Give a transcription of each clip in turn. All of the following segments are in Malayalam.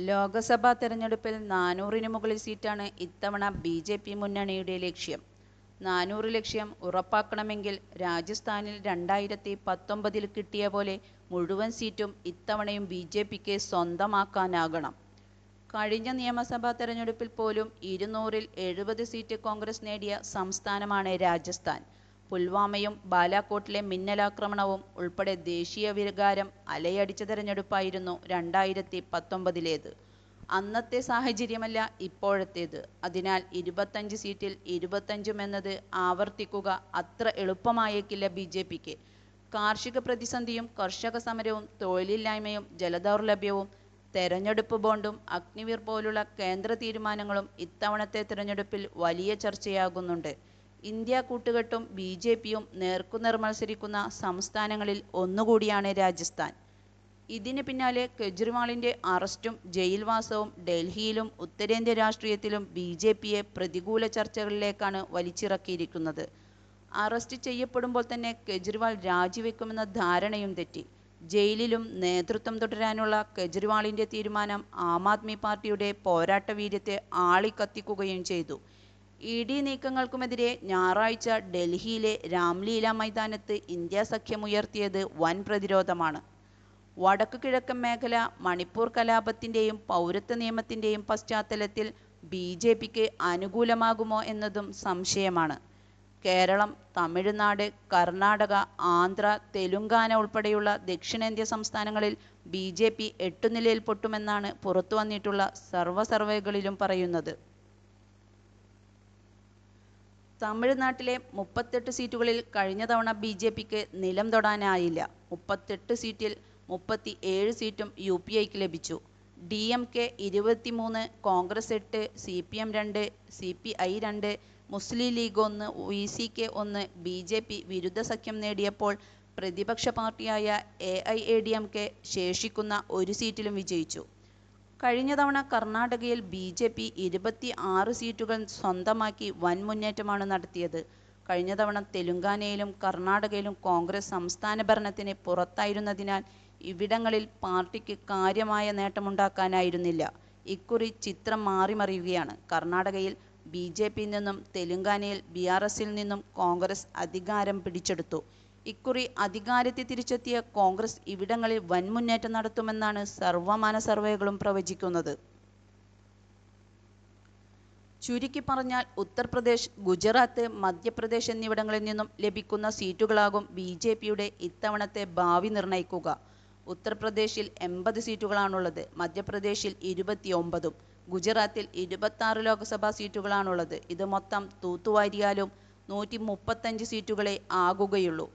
ലോക്സഭാ തെരഞ്ഞെടുപ്പിൽ 400-ന് മുകളിൽ സീറ്റാണ് ഇത്തവണ ബി.ജെ.പി. മുന്നണിയുടെ ലക്ഷ്യം. 400 ലക്ഷ്യം ഉറപ്പാക്കണമെങ്കിൽ രാജസ്ഥാനിൽ 2019-ൽ കിട്ടിയ പോലെ മുഴുവൻ സീറ്റും ഇത്തവണയും ബി.ജെ.പിക്ക് സ്വന്തമാക്കാനാകണം. കഴിഞ്ഞ നിയമസഭാ തെരഞ്ഞെടുപ്പിൽ പോലും 200-ൽ 70 സീറ്റ് കോൺഗ്രസ് നേടിയ സംസ്ഥാനമാണ് രാജസ്ഥാൻ. പുൽവാമയും ബാലാകോട്ടിലെ മിന്നലാക്രമണവും ഉൾപ്പെടെ ദേശീയ വികാരം അലയടിച്ച തെരഞ്ഞെടുപ്പായിരുന്നു 2019-ലേത്. അന്നത്തെ സാഹചര്യമല്ല ഇപ്പോഴത്തേത്. അതിനാൽ 25 സീറ്റിൽ 25 എന്നത് ആവർത്തിക്കുക അത്ര എളുപ്പമായേക്കില്ല ബി.ജെ.പിക്ക്. കാർഷിക പ്രതിസന്ധിയും കർഷക സമരവും തൊഴിലില്ലായ്മയും ജലദൗർലഭ്യവും തെരഞ്ഞെടുപ്പ് ബോണ്ടും അഗ്നിവീർ പോലുള്ള കേന്ദ്ര തീരുമാനങ്ങളും ഇത്തവണത്തെ തെരഞ്ഞെടുപ്പിൽ വലിയ ചർച്ചയാകുന്നുണ്ട്. ഇന്ത്യ കൂട്ടുകെട്ടും ബി.ജെ.പിയും നേർക്കുനേർ മത്സരിക്കുന്ന സംസ്ഥാനങ്ങളിൽ ഒന്നുകൂടിയാണ് രാജസ്ഥാൻ. ഇതിന് പിന്നാലെ കെജ്രിവാളിന്റെ അറസ്റ്റും ജയിൽവാസവും ഡൽഹിയിലും ഉത്തരേന്ത്യൻ രാഷ്ട്രീയത്തിലും ബി.ജെ.പിയെ പ്രതികൂല ചർച്ചകളിലേക്കാണ് വലിച്ചിറക്കിയിരിക്കുന്നത്. അറസ്റ്റ് ചെയ്യപ്പെടുമ്പോൾ തന്നെ കെജ്രിവാൾ രാജിവെക്കുമെന്ന ധാരണയും തെറ്റി. ജയിലിലും നേതൃത്വം തുടരാനുള്ള കെജ്രിവാളിന്റെ തീരുമാനം ആം ആദ്മി പാർട്ടിയുടെ പോരാട്ട വീര്യത്തെ ആളിക്കത്തിക്കുകയും ചെയ്തു. ഇ.ഡി. നീക്കങ്ങൾക്കുമെതിരെ ഞായറാഴ്ച ഡൽഹിയിലെ രാംലീല മൈതാനത്ത് ഇന്ത്യ സഖ്യമുയർത്തിയത് വൻ പ്രതിരോധമാണ്. വടക്കു കിഴക്കൻ മേഖല മണിപ്പൂർ കലാപത്തിന്റെയും പൗരത്വ നിയമത്തിന്റെയും പശ്ചാത്തലത്തിൽ ബി.ജെ.പിക്ക് അനുകൂലമാകുമോ എന്നതും സംശയമാണ്. കേരളം, തമിഴ്നാട്, കർണാടക, ആന്ധ്ര, തെലുങ്കാന ഉൾപ്പെടെയുള്ള ദക്ഷിണേന്ത്യൻ സംസ്ഥാനങ്ങളിൽ ബി.ജെ.പി 8 നിലയിൽ പൊട്ടുമെന്നാണ് പുറത്തുവന്നിട്ടുള്ള സർവ്വസർവേകളിലും പറയുന്നത്. തമിഴ്നാട്ടിലെ 38 സീറ്റുകളിൽ കഴിഞ്ഞ തവണ ബി.ജെ.പിക്ക് നിലം തൊടാനായില്ല. 38 സീറ്റിൽ 37 സീറ്റും യു.പി.ഐക്ക് ലഭിച്ചു. ഡി.എം.കെ 23, കോൺഗ്രസ് 8, സി.പി.എം 2, സി.പി.ഐ 2, മുസ്ലിം ലീഗ് 1, വി.സി.കെ 1 ബി.ജെ.പി വിരുദ്ധ സഖ്യം നേടിയപ്പോൾ പ്രതിപക്ഷ പാർട്ടിയായ എ.ഐ.എ.ഡി.എം.കെ ശേഷിക്കുന്ന ഒരു സീറ്റിലും വിജയിച്ചു. കഴിഞ്ഞ തവണ കർണാടകയിൽ ബി.ജെ.പി 26 സീറ്റുകൾ സ്വന്തമാക്കി വൻ മുന്നേറ്റമാണ് നടത്തിയത്. കഴിഞ്ഞ തവണ തെലുങ്കാനയിലും കർണാടകയിലും കോൺഗ്രസ് സംസ്ഥാന ഭരണത്തിന് പുറത്തായിരുന്നതിനാൽ ഇവിടങ്ങളിൽ പാർട്ടിക്ക് കാര്യമായ നേട്ടമുണ്ടാക്കാനായിരുന്നില്ല. ഇക്കുറി ചിത്രം മാറിമറിയുകയാണ്. കർണാടകയിൽ ബി.ജെ.പിയിൽ നിന്നും തെലുങ്കാനയിൽ ബി.ആർ.എസിൽ നിന്നും കോൺഗ്രസ് അധികാരം പിടിച്ചെടുത്തു. ഇക്കുറി അധികാരത്തിൽ തിരിച്ചെത്തിയ കോൺഗ്രസ് ഇവിടങ്ങളിൽ വൻ മുന്നേറ്റം നടത്തുമെന്നാണ് സർവമാന സർവേകളും പ്രവചിക്കുന്നത്. ചുരുക്കി പറഞ്ഞാൽ ഉത്തർപ്രദേശ്, ഗുജറാത്ത്, മധ്യപ്രദേശ് എന്നിവിടങ്ങളിൽ നിന്നും ലഭിക്കുന്ന സീറ്റുകളാകും ബി.ജെ.പിയുടെ ഇത്തവണത്തെ ഭാവി നിർണയിക്കുക. ഉത്തർപ്രദേശിൽ 80 സീറ്റുകളാണുള്ളത്. മധ്യപ്രദേശിൽ 29ഉം ഗുജറാത്തിൽ 26 ലോക്സഭാ സീറ്റുകളാണുള്ളത്. ഇത് മൊത്തം തൂത്തുവാരിയാലും 135 സീറ്റുകളെ ആകുകയുള്ളൂ.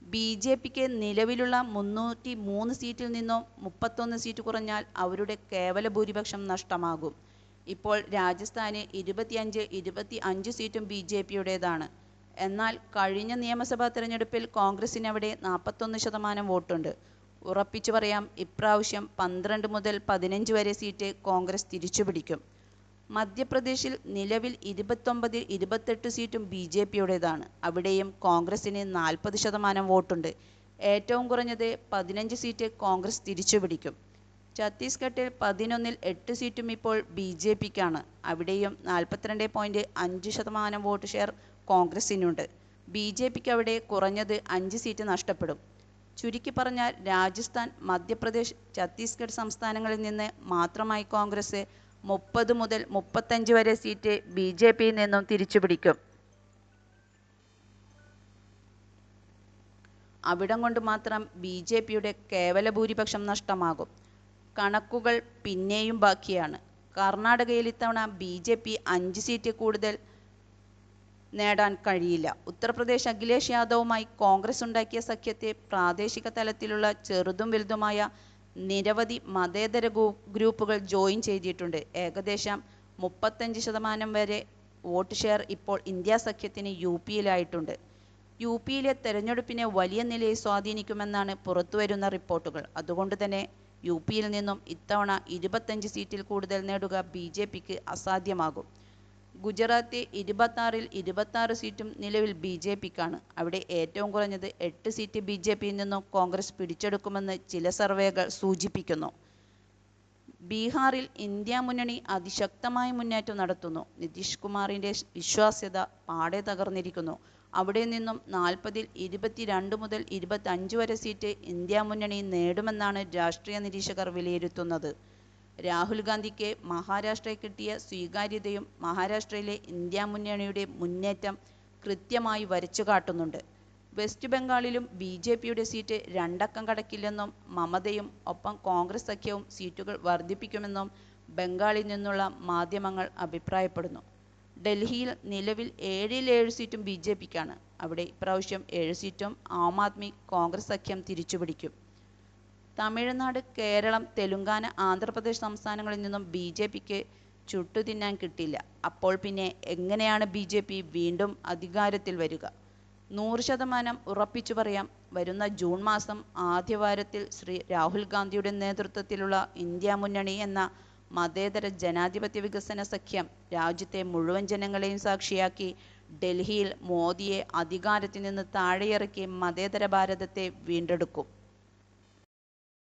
ബി.ജെ.പിക്ക് നിലവിലുള്ള 303 സീറ്റിൽ നിന്നും 31 സീറ്റ് കുറഞ്ഞാൽ അവരുടെ കേവല ഭൂരിപക്ഷം നഷ്ടമാകും. ഇപ്പോൾ രാജസ്ഥാന് 25 സീറ്റും ബി.ജെ.പിയുടേതാണ്. എന്നാൽ കഴിഞ്ഞ നിയമസഭാ തെരഞ്ഞെടുപ്പിൽ കോൺഗ്രസിനവിടെ 41% വോട്ടുണ്ട്. ഉറപ്പിച്ചു പറയാം, ഇപ്രാവശ്യം 12 മുതൽ 15 വരെ സീറ്റ് കോൺഗ്രസ് തിരിച്ചുപിടിക്കും. മധ്യപ്രദേശിൽ നിലവിൽ 29-ൽ 28 സീറ്റും ബി.ജെ.പിയുടേതാണ്. അവിടെയും കോൺഗ്രസിന് 40% വോട്ടുണ്ട്. ഏറ്റവും കുറഞ്ഞത് 15 സീറ്റ് കോൺഗ്രസ് തിരിച്ചുപിടിക്കും. ഛത്തീസ്ഗഡിൽ 11-ൽ 8 സീറ്റും ഇപ്പോൾ ബി.ജെ.പിക്കാണ്. അവിടെയും 42.5% വോട്ട് ഷെയർ കോൺഗ്രസിനുണ്ട്. ബി.ജെ.പിക്ക് അവിടെ കുറഞ്ഞത് 5 സീറ്റ് നഷ്ടപ്പെടും. ചുരുക്കി പറഞ്ഞാൽ രാജസ്ഥാൻ, മധ്യപ്രദേശ്, ഛത്തീസ്ഗഡ് സംസ്ഥാനങ്ങളിൽ നിന്ന് മാത്രമായി കോൺഗ്രസ് 30 മുതൽ 35 വരെ സീറ്റ് ബി.ജെ.പിയിൽ നിന്നും തിരിച്ചുപിടിക്കും. അവിടം കൊണ്ട് മാത്രം ബി.ജെ.പിയുടെ കേവല ഭൂരിപക്ഷം നഷ്ടമാകും. കണക്കുകൾ പിന്നെയും ബാക്കിയാണ്. കർണാടകയിൽ ഇത്തവണ ബി.ജെ.പി 5 സീറ്റ് കൂടുതൽ നേടാൻ കഴിയില്ല. ഉത്തർപ്രദേശ് അഖിലേഷ് യാദവുമായി കോൺഗ്രസ് ഉണ്ടാക്കിയ സഖ്യത്തെ പ്രാദേശിക തലത്തിലുള്ള ചെറുതും വലുതുമായ നിരവധി മതേതര ഗ്രൂപ്പുകൾ ജോയിൻ ചെയ്തിട്ടുണ്ട്. ഏകദേശം 35% വരെ വോട്ട് ഷെയർ ഇപ്പോൾ ഇന്ത്യ സഖ്യത്തിന് യു.പിയിലായിട്ടുണ്ട്. യു.പിയിലെ തെരഞ്ഞെടുപ്പിനെ വലിയ നിലയിൽ സ്വാധീനിക്കുമെന്നാണ് പുറത്തുവരുന്ന റിപ്പോർട്ടുകൾ. അതുകൊണ്ട് തന്നെ യു.പിയിൽ നിന്നും ഇത്തവണ 25 സീറ്റിൽ കൂടുതൽ നേടുക ബി.ജെ.പിക്ക് അസാധ്യമാകും. ഗുജറാത്ത് 26-ൽ 26 സീറ്റും നിലവിൽ ബി.ജെ.പിക്കാണ്. അവിടെ ഏറ്റവും കുറഞ്ഞത് 8 സീറ്റ് ബി.ജെ.പിയിൽ നിന്നും കോൺഗ്രസ് പിടിച്ചെടുക്കുമെന്ന് ചില സർവേകൾ സൂചിപ്പിക്കുന്നു. ബീഹാറിൽ ഇന്ത്യ മുന്നണി അതിശക്തമായ മുന്നേറ്റം നടത്തുന്നു. നിതീഷ് കുമാറിന്റെ വിശ്വാസ്യത പാടെ തകർന്നിരിക്കുന്നു. അവിടെ നിന്നും 40-ൽ 22 മുതൽ 25 വരെ സീറ്റ് ഇന്ത്യ മുന്നണി നേടുമെന്നാണ് രാഷ്ട്രീയ നിരീക്ഷകർ വിലയിരുത്തുന്നത്. രാഹുൽ ഗാന്ധിക്ക് മഹാരാഷ്ട്രയിൽ കിട്ടിയ സ്വീകാര്യതയും മഹാരാഷ്ട്രയിലെ ഇന്ത്യ മുന്നണിയുടെ മുന്നേറ്റം കൃത്യമായി വരച്ചു കാട്ടുന്നുണ്ട്. വെസ്റ്റ് ബംഗാളിലും ബി.ജെ.പിയുടെ സീറ്റ് 2 അക്കം കടക്കില്ലെന്നും മമതയും ഒപ്പം കോൺഗ്രസ് സഖ്യവും സീറ്റുകൾ വർദ്ധിപ്പിക്കുമെന്നും ബംഗാളിൽ നിന്നുള്ള മാധ്യമങ്ങൾ അഭിപ്രായപ്പെടുന്നു. ഡൽഹിയിൽ നിലവിൽ 7-ൽ 7 സീറ്റും ബി.ജെ.പിക്കാണ്. അവിടെ ഇപ്രാവശ്യം 7 സീറ്റും ആം ആദ്മി കോൺഗ്രസ് സഖ്യം തിരിച്ചുപിടിക്കും. തമിഴ്നാട്, കേരളം, തെലുങ്കാന, ആന്ധ്രാപ്രദേശ് സംസ്ഥാനങ്ങളിൽ നിന്നും ബി.ജെ.പിക്ക് ചുട്ടുതിന്നാൻ കിട്ടില്ല. അപ്പോൾ പിന്നെ എങ്ങനെയാണ് ബി.ജെ.പി വീണ്ടും അധികാരത്തിൽ വരിക? 100% ഉറപ്പിച്ചു പറയാം, വരുന്ന ജൂൺ മാസം ആദ്യവാരത്തിൽ ശ്രീ രാഹുൽ ഗാന്ധിയുടെ നേതൃത്വത്തിലുള്ള ഇന്ത്യ മുന്നണി എന്ന മതേതര ജനാധിപത്യ വികസന സഖ്യം രാജ്യത്തെ മുഴുവൻ ജനങ്ങളെയും സാക്ഷിയാക്കി ഡൽഹിയിൽ മോദിയെ അധികാരത്തിൽ നിന്ന് താഴെയിറക്കി മതേതര ഭാരതത്തെ വീണ്ടെടുക്കും.